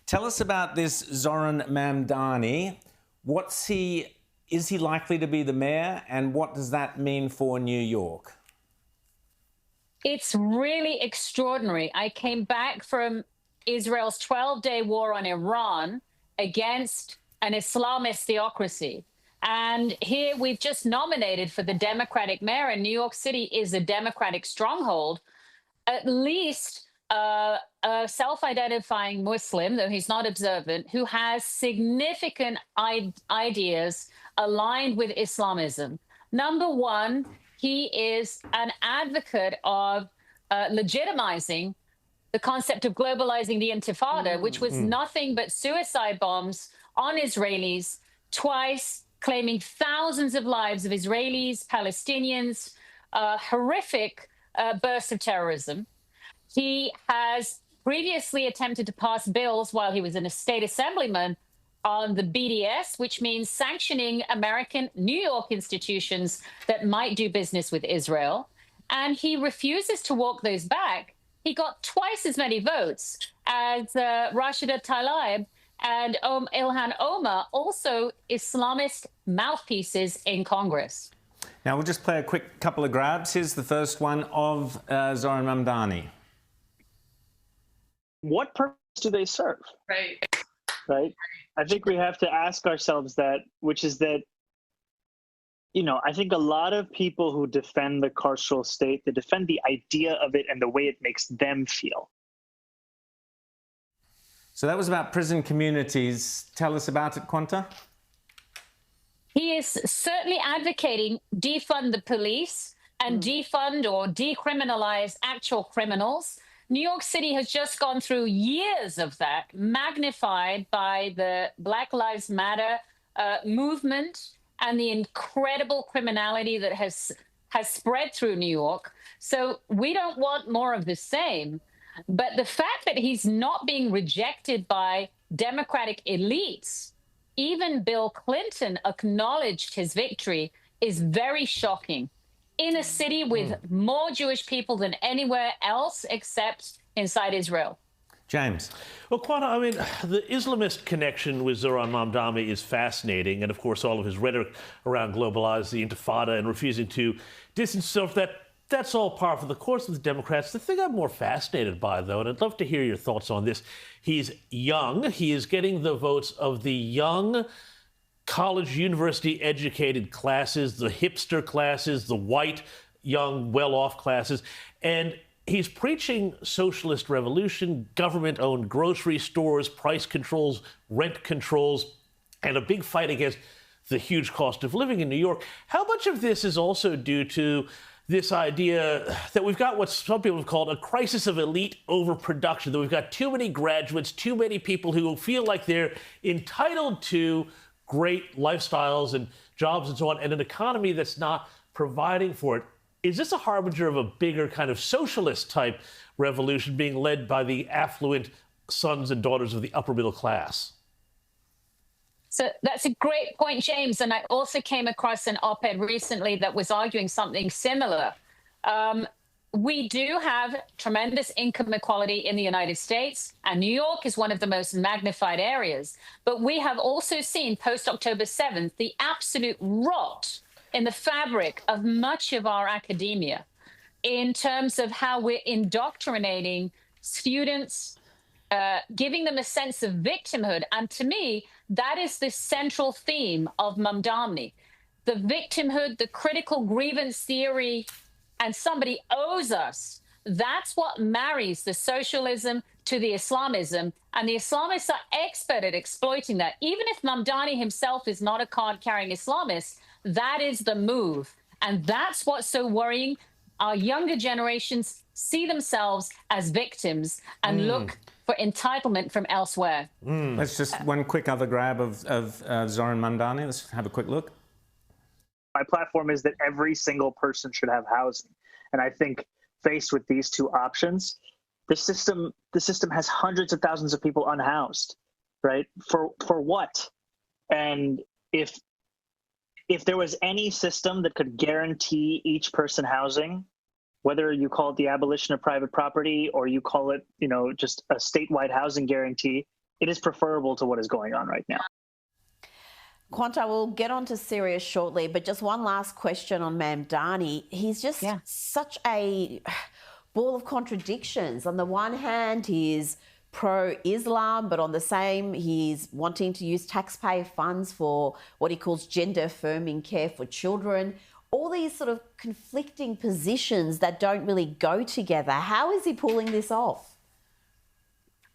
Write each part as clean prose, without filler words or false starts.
Tell us about this Zohran Mamdani. Is he likely to be the mayor, and what does that mean for New York? It's really extraordinary. I came back from Israel's 12-day war on Iran against an Islamist theocracy. And here we've just nominated for the Democratic mayor, and New York City is a Democratic stronghold. At least a self-identifying Muslim, though he's not observant, who has significant ideas aligned with Islamism. Number one, he is an advocate of legitimizing the concept of globalising the intifada, which was nothing but suicide bombs on Israelis, twice claiming thousands of lives of Israelis, Palestinians, horrific bursts of terrorism. He has previously attempted to pass bills while he was a state assemblyman on the BDS, which means sanctioning American New York institutions that might do business with Israel. And he refuses to walk those back. He got twice as many votes as Rashida Tlaib and Ilhan Omar, also Islamist mouthpieces in Congress. Now, we'll just play a quick couple of grabs. Here's the first one of Zohran Mamdani. What purpose do they serve? Right? I think we have to ask ourselves that, which is that, I think a lot of people who defend the carceral state, they defend the idea of it and the way it makes them feel. So that was about prison communities. Tell us about it, Qanta. He is certainly advocating defund the police and defund or decriminalize actual criminals. New York City has just gone through years of that, magnified by the Black Lives Matter movement and the incredible criminality that has spread through New York. So we don't want more of the same. But the fact that he's not being rejected by Democratic elites, even Bill Clinton acknowledged his victory, is very shocking. In a city with more Jewish people than anywhere else except inside Israel. James. Well, Qanta, I mean, the Islamist connection with Zohran Mamdani is fascinating. And, of course, all of his rhetoric around globalising the intifada and refusing to distance himself, that's all par for the course with the Democrats. The thing I'm more fascinated by, though, and I'd love to hear your thoughts on this, he's young. He is getting the votes of the young, college, university-educated classes, the hipster classes, the white, young, well-off classes. And he's preaching socialist revolution, government-owned grocery stores, price controls, rent controls, and a big fight against the huge cost of living in New York. How much of this is also due to this idea that we've got what some people have called a crisis of elite overproduction, that we've got too many graduates, too many people who feel like they're entitled to great lifestyles and jobs and so on, and an economy that's not providing for it? Is this a harbinger of a bigger kind of socialist type revolution being led by the affluent sons and daughters of the upper middle class? So that's a great point, James. And I also came across an op-ed recently that was arguing something similar. We do have tremendous income equality in the United States, and New York is one of the most magnified areas. But we have also seen post-October 7th the absolute rot in the fabric of much of our academia in terms of how we're indoctrinating students, giving them a sense of victimhood. And to me, that is the central theme of Mamdani. The victimhood, the critical grievance theory, and somebody owes us. That's what marries the socialism to the Islamism. And the Islamists are expert at exploiting that. Even if Mamdani himself is not a card-carrying Islamist, that is the move. And that's what's so worrying. Our younger generations see themselves as victims and look for entitlement from elsewhere. Let's just one quick other grab of Zohran Mamdani. Let's have a quick look. My platform is that every single person should have housing. And I think faced with these two options, the system has hundreds of thousands of people unhoused, right? For what? And if there was any system that could guarantee each person housing, whether you call it the abolition of private property or you call it, just a statewide housing guarantee, it is preferable to what is going on right now. Qanta, we'll get on to Syria shortly, but just one last question on Mamdani. He's just such a ball of contradictions. On the one hand, he's pro-Islam, but on the same, he's wanting to use taxpayer funds for what he calls gender-affirming care for children. All these sort of conflicting positions that don't really go together. How is he pulling this off?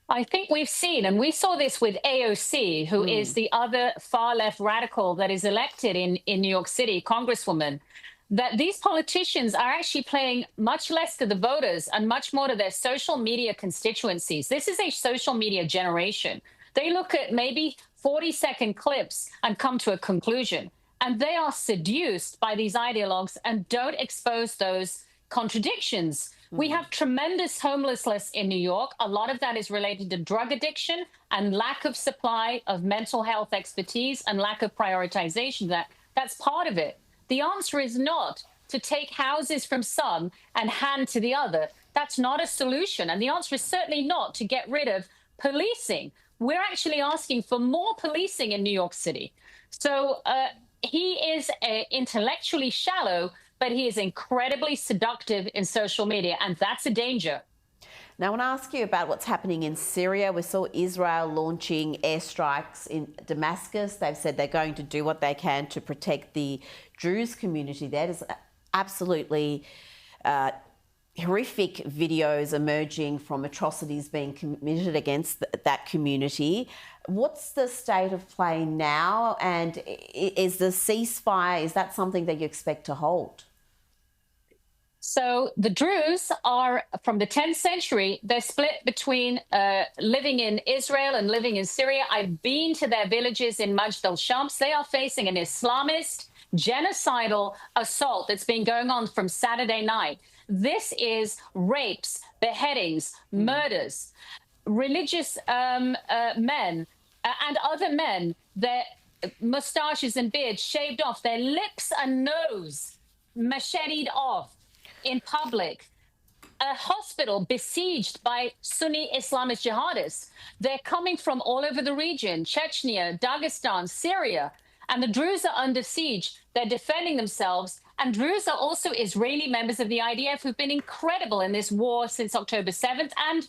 I think we've seen, and we saw this with AOC, who is the other far-left radical that is elected in New York City, Congresswoman, that these politicians are actually playing much less to the voters and much more to their social media constituencies. This is a social media generation. They look at maybe 40-second clips and come to a conclusion, and they are seduced by these ideologues and don't expose those contradictions. We have tremendous homelessness in New York. A lot of that is related to drug addiction and lack of supply of mental health expertise and lack of prioritization. That's part of it. The answer is not to take houses from some and hand to the other. That's not a solution. And the answer is certainly not to get rid of policing. We're actually asking for more policing in New York City. So he is intellectually shallow, but he is incredibly seductive in social media, and that's a danger. Now, I want to ask you about what's happening in Syria. We saw Israel launching airstrikes in Damascus. They've said they're going to do what they can to protect the Druze community there. There's absolutely horrific videos emerging from atrocities being committed against that community. What's the state of play now? And is the ceasefire, is that something that you expect to hold? So the Druze are, from the 10th century, they're split between living in Israel and living in Syria. I've been to their villages in Majd al-Shams. They are facing an Islamist genocidal assault that's been going on from Saturday night. This is rapes, beheadings, murders, religious men and other men, their mustaches and beards shaved off, their lips and nose macheted off in public. A hospital besieged by Sunni Islamist jihadists. They're coming from all over the region, Chechnya, Dagestan, Syria, and the Druze are under siege. They're defending themselves. And Druze are also Israeli members of the IDF who've been incredible in this war since October 7th. And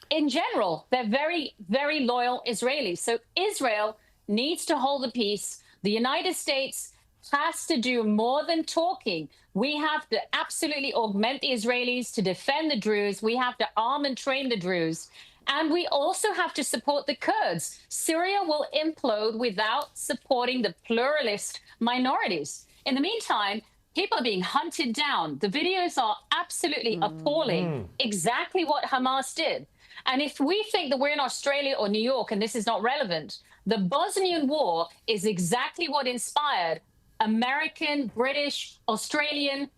in general, they're very, very loyal Israelis. So Israel needs to hold the peace. The United States has to do more than talking. We have to absolutely augment the Israelis to defend the Druze. We have to arm and train the Druze. And we also have to support the Kurds. Syria will implode without supporting the pluralist minorities. In the meantime, people are being hunted down. The videos are absolutely appalling. Exactly what Hamas did. And if we think that we're in Australia or New York and this is not relevant, the Bosnian War is exactly what inspired American, British, Australian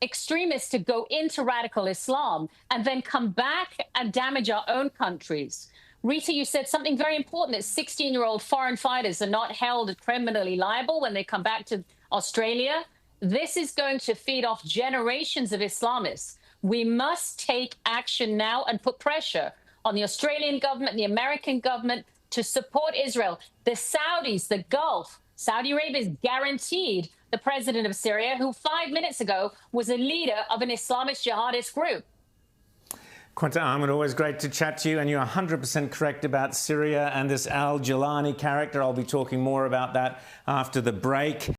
extremists to go into radical Islam and then come back and damage our own countries. Rita, you said something very important, that 16-year-old foreign fighters are not held criminally liable when they come back to Australia. This is going to feed off generations of Islamists. We must take action now and put pressure on the Australian government and the American government to support Israel. The Saudis, the Gulf, Saudi Arabia is guaranteed the president of Syria, who 5 minutes ago was a leader of an Islamist jihadist group. Qanta, Ahmed, always great to chat to you, and you're 100% correct about Syria and this al-Jilani character. I'll be talking more about that after the break.